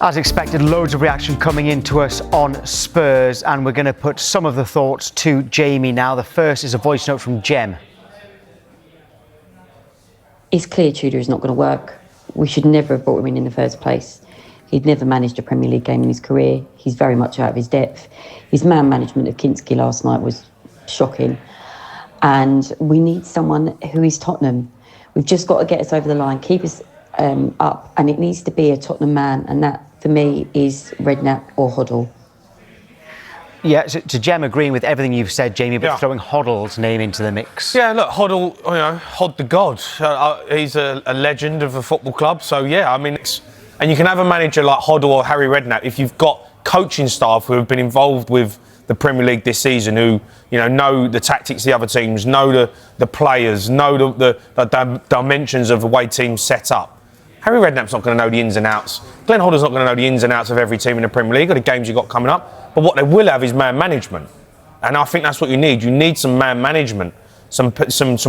As expected, loads of reaction coming into us on Spurs, and we're going to put some of the thoughts to Jamie now. The first is a voice note from Jem. It's clear Tudor is not going to work. We should never have brought him in the first place. He'd never managed a Premier League game in his career. He's very much out of his depth. His man management of Kinski last night was shocking. And we need someone who is Tottenham. We've just got to get us over the line, keep us up, and it needs to be a Tottenham man, and that, for me, is Redknapp or Hoddle. Yeah, so to Jem agreeing with everything you've said, Jamie, but throwing Hoddle's name into the mix. Yeah, look, Hoddle, Hod the God. He's a legend of a football club, so yeah, I mean, and you can have a manager like Hoddle or Harry Redknapp if you've got coaching staff who have been involved with the Premier League this season, who know the tactics of the other teams, know the players, know the dimensions of the way teams set up. Harry Redknapp's not going to know the ins and outs. Glenn Hoddle's not going to know the ins and outs of every team in the Premier League or the games you've got coming up. But what they will have is man management, and I think that's what you need. You need some man management, some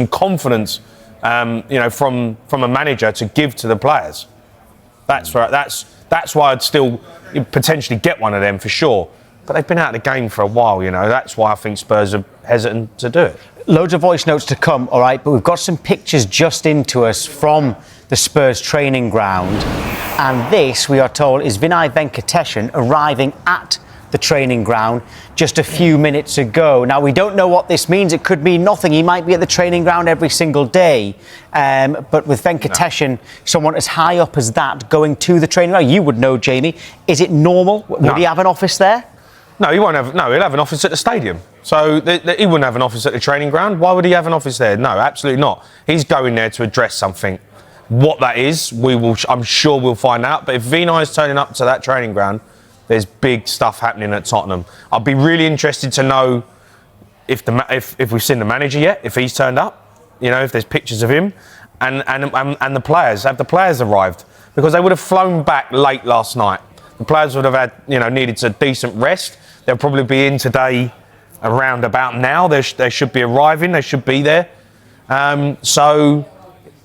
confidence, from a manager to give to the players. That's right. That's why I'd still potentially get one of them for sure. But they've been out of the game for a while, That's why I think Spurs are hesitant to do it. Loads of voice notes to come, all right, but we've got some pictures just into us from the Spurs training ground. And this, we are told, is Vinay Venkatesan arriving at the training ground just a few minutes ago. Now, we don't know what this means. It could mean nothing. He might be at the training ground every single day. But with Venkatesan, someone as high up as that, going to the training ground, you would know, Jamie, is it normal? Would he have an office there? No, he won't have. No, he'll have an office at the stadium. So he wouldn't have an office at the training ground. Why would he have an office there? No, absolutely not. He's going there to address something. What that is, I'm sure we'll find out. But if Vinay is turning up to that training ground, there's big stuff happening at Tottenham. I'd be really interested to know if we've seen the manager yet, if he's turned up. If there's pictures of him, and the players. Have the players arrived? Because they would have flown back late last night. The players would have had, needed a decent rest. They'll probably be in today around about now. They should be arriving. They should be there. So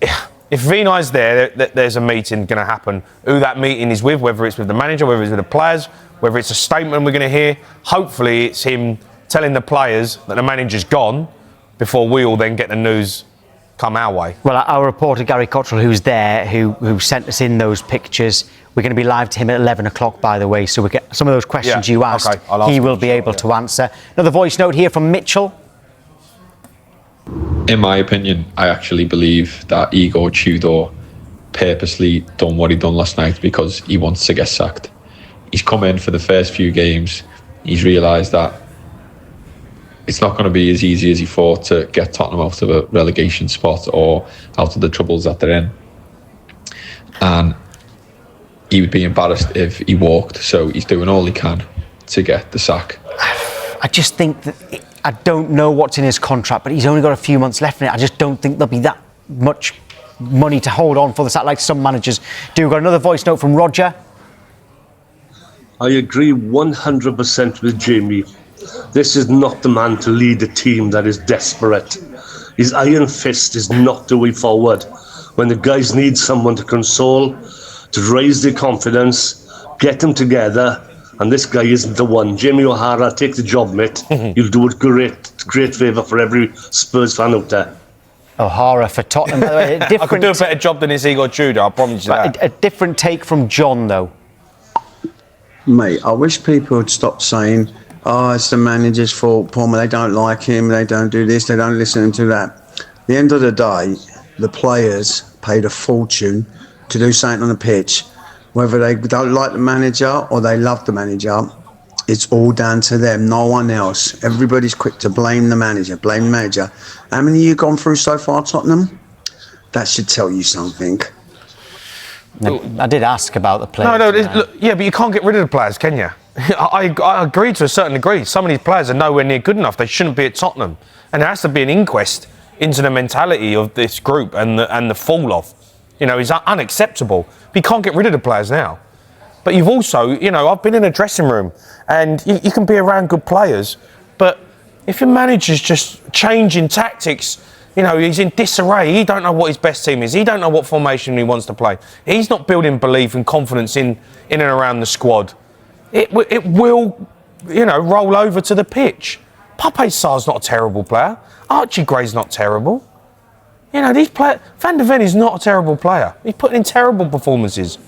if Vinay's there, there's a meeting going to happen. Who that meeting is with, whether it's with the manager, whether it's with the players, whether it's a statement we're going to hear. Hopefully it's him telling the players that the manager's gone before we all then get the news come our way. Well, our reporter Gary Cottrell, who's there, who sent us in those pictures, we're going to be live to him at 11 o'clock, by the way, so we get some of those questions you asked, he will be able to answer. Another voice note here from Mitchell. In my opinion, I actually believe that Igor Tudor purposely done what he done last night because he wants to get sacked. He's come in for the first few games. He's realised that it's not going to be as easy as he thought to get Tottenham out of a relegation spot or out of the troubles that they're in. And he would be embarrassed if he walked, so he's doing all he can to get the sack. I just think that I don't know what's in his contract, but he's only got a few months left in it. I just don't think there'll be that much money to hold on for the sack like some managers do. We've got another voice note from Roger. I agree 100% with Jamie. This is not the man to lead a team that is desperate. His iron fist is not the way forward. When the guys need someone to console, to raise their confidence, get them together, and this guy isn't the one. Jamie O'Hara, take the job, mate. You'll do a great favour for every Spurs fan out there. O'Hara for Tottenham. I could do a better job than his Igor Tudor, I promise you that. A different take from John, though. Mate, I wish people would stop saying, it's the manager's fault, Palmer, they don't like him, they don't do this, they don't listen to that. At the end of the day, the players paid a fortune to do something on the pitch. Whether they don't like the manager or they love the manager, it's all down to them, no one else. Everybody's quick to blame the manager, How many of you gone through so far, Tottenham? That should tell you something. I did ask about the players. Look, but you can't get rid of the players, can you? I agree to a certain degree. Some of these players are nowhere near good enough. They shouldn't be at Tottenham. And there has to be an inquest into the mentality of this group and the fall off. It's unacceptable. But you can't get rid of the players now. But you've also, I've been in a dressing room and you can be around good players, but if your manager's just changing tactics You know, he's in disarray. He don't know what his best team is. He don't know what formation he wants to play. He's not building belief and confidence in and around the squad. It will, you know, roll over to the pitch. Pape Sarr's not a terrible player. Archie Gray's not terrible. You know, these players... Van de Ven is not a terrible player. He's putting in terrible performances.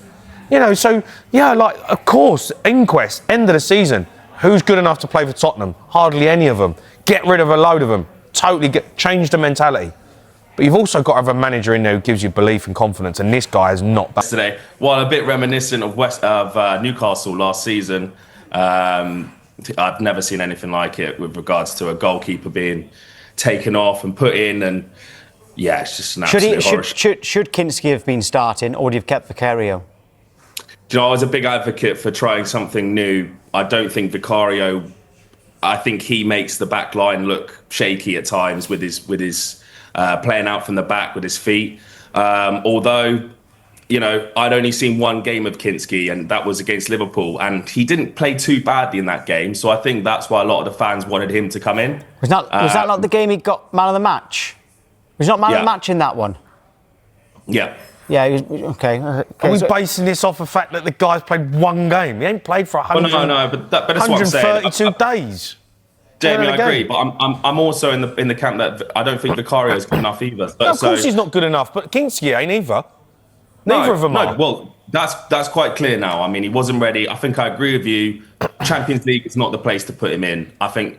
You know, so, yeah, like, of course, inquest, end of the season. Who's good enough to play for Tottenham? Hardly any of them. Get rid of a load of them. Change the mentality. But you've also got to have a manager in there who gives you belief and confidence, and this guy is not that. Today, while a bit reminiscent of Newcastle last season, I've never seen anything like it with regards to a goalkeeper being taken off and put in, and yeah, it's just an absolute horror. Should Kinski have been starting, or would you have kept Vicario? Do you know, I was a big advocate for trying something new. I don't think Vicario. I think he makes the back line look shaky at times with his playing out from the back with his feet. Although, you know, I'd only seen one game of Kinski, and that was against Liverpool, and he didn't play too badly in that game. So I think that's why a lot of the fans wanted him to come in. Was that not the game he got man of the match? Was not man of the match in that one? Yeah. Yeah, he was, okay. Are we basing this off the fact that the guy's played one game? He ain't played for 132 days. Jamie, I agree, but I'm also in the camp that I don't think Vicario is good enough either. No, of course he's not good enough, but Kinski ain't either. Neither of them are. Well, that's quite clear now. I mean, he wasn't ready. I think I agree with you. Champions League is not the place to put him in. I think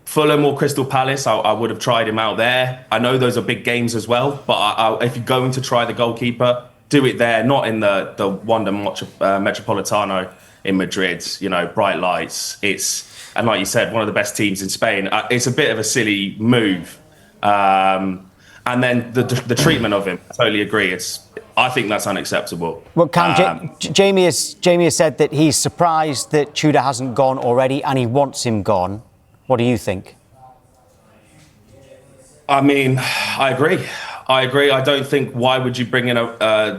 Fulham or Crystal Palace, I would have tried him out there. I know those are big games as well, but if you're going to try the goalkeeper, do it there, not in the Wanda Metropolitano in Madrid. You know, bright lights. And like you said, one of the best teams in Spain. It's a bit of a silly move. And then the treatment of him, I totally agree. I think that's unacceptable. Well, Jamie has said that he's surprised that Tudor hasn't gone already, and he wants him gone. What do you think? I mean, I agree. I don't think, why would you bring in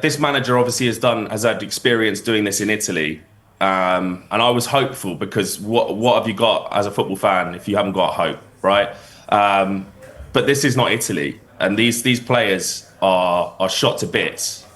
this manager obviously has had experience doing this in Italy. And I was hopeful because what have you got as a football fan if you haven't got hope, right? But this is not Italy, and these players are shot to bits.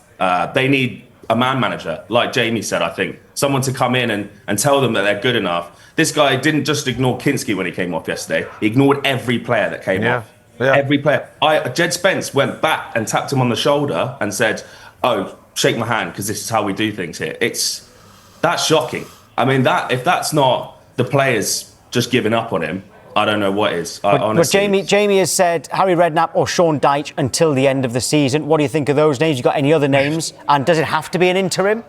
They need a man manager, like Jamie said. I think someone to come in and tell them that they're good enough. This guy didn't just ignore Kinski when he came off yesterday. He ignored every player that came off. Yeah. Every player. Jed Spence went back and tapped him on the shoulder and said, "Oh, shake my hand because this is how we do things here." That's shocking. I mean, if that's not the players just giving up on him, I don't know what is. But Jamie has said Harry Redknapp or Sean Dyche until the end of the season. What do you think of those names? You got any other names? And does it have to be an interim?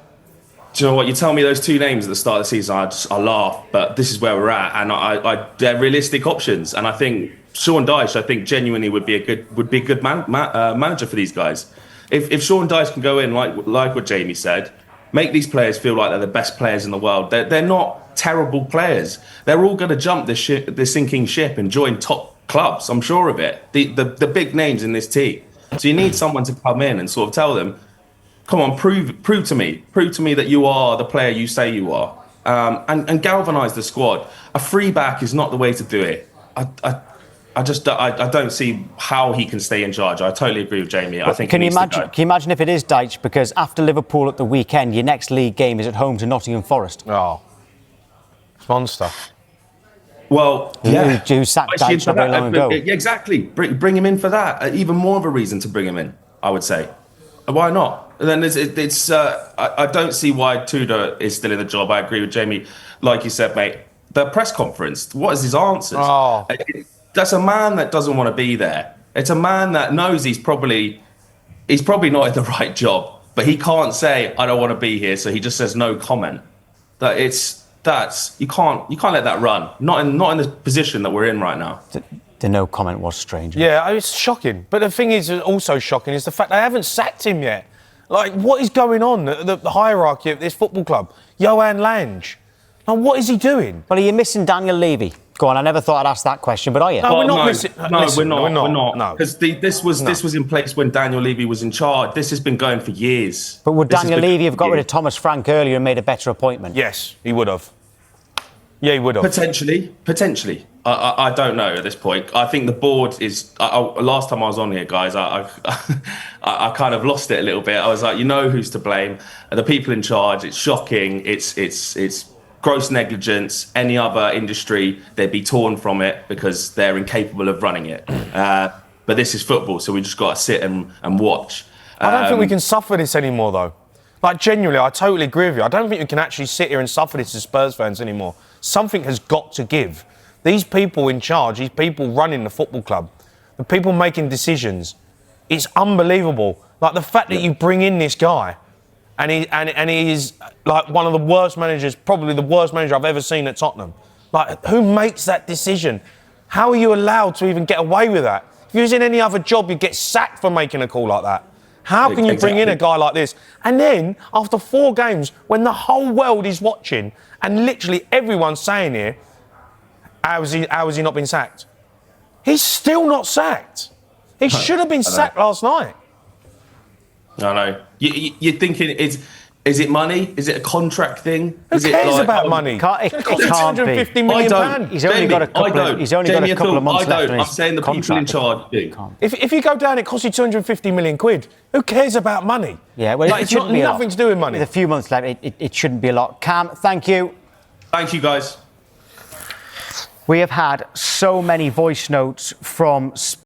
Do you know what? You tell me those two names at the start of the season, I laugh. But this is where we're at, and they're realistic options. And I think Sean Dyche, genuinely would be a good manager for these guys. If Sean Dyche can go in like what Jamie said, make these players feel like they're the best players in the world. They're not terrible players. They're all going to jump this sinking ship and join top clubs. I'm sure of it. The big names in this team. So you need someone to come in and sort of tell them, come on, prove to me that you are the player you say you are, and galvanise the squad. A free back is not the way to do it. I don't see how he can stay in charge. I totally agree with Jamie. I think. Can you imagine if it is Dyche? Because after Liverpool at the weekend, your next league game is at home to Nottingham Forest. Oh, it's monster. Well, yeah. Who sacked Dyche not very long ago? Exactly. Bring him in for that. Even more of a reason to bring him in, I would say. Why not? And then I don't see why Tudor is still in the job. I agree with Jamie. Like you said, mate, the press conference, what is his answers? Oh. That's a man that doesn't want to be there. It's a man that knows he's probably not in the right job, but he can't say, I don't want to be here, so he just says no comment. You can't let that run. Not in the position that we're in right now. The no comment was strange. Yeah, it's shocking. But the thing is also shocking is the fact they haven't sacked him yet. Like, what is going on? The hierarchy of this football club. Johan Lange. Now, what is he doing? Well, are you missing Daniel Levy? Go on, I never thought I'd ask that question, but are you? No, we're not missing. No, we're not. No. Because this was in place when Daniel Levy was in charge. This has been going for years. But would Daniel Levy have got rid of Thomas Frank earlier and made a better appointment? Yes, he would have. Yeah, he would have. Potentially. I don't know at this point. I think the board is. Last time I was on here, guys, I kind of lost it a little bit. I was like, you know who's to blame? The people in charge. It's shocking. It's gross negligence. Any other industry, they'd be torn from it because they're incapable of running it. But this is football, so we just got to sit and watch. I don't think we can suffer this anymore, though. Like, genuinely, I totally agree with you. I don't think we can actually sit here and suffer this as Spurs fans anymore. Something has got to give. These people in charge, these people running the football club, the people making decisions, it's unbelievable. Like, the fact that you bring in this guy and he is like one of the worst managers, probably the worst manager I've ever seen at Tottenham. Like, who makes that decision? How are you allowed to even get away with that? If you was in any other job, you'd get sacked for making a call like that. How can you bring in a guy like this? And then, after 4 games, when the whole world is watching and literally everyone's saying here, how has he not been sacked? He's still not sacked. He should have been sacked last night. I know. You're thinking, is it money? Is it a contract thing? Who cares about money? It can't be. £250 million. He's only got a couple of months left on his I'm saying the people in charge do. If you go down, it costs you 250 million quid. Who cares about money? Yeah, well, like, it's got nothing to do with money. With a few months left, it shouldn't be a lot. Cam, thank you. Thank you, guys. We have had so many voice notes from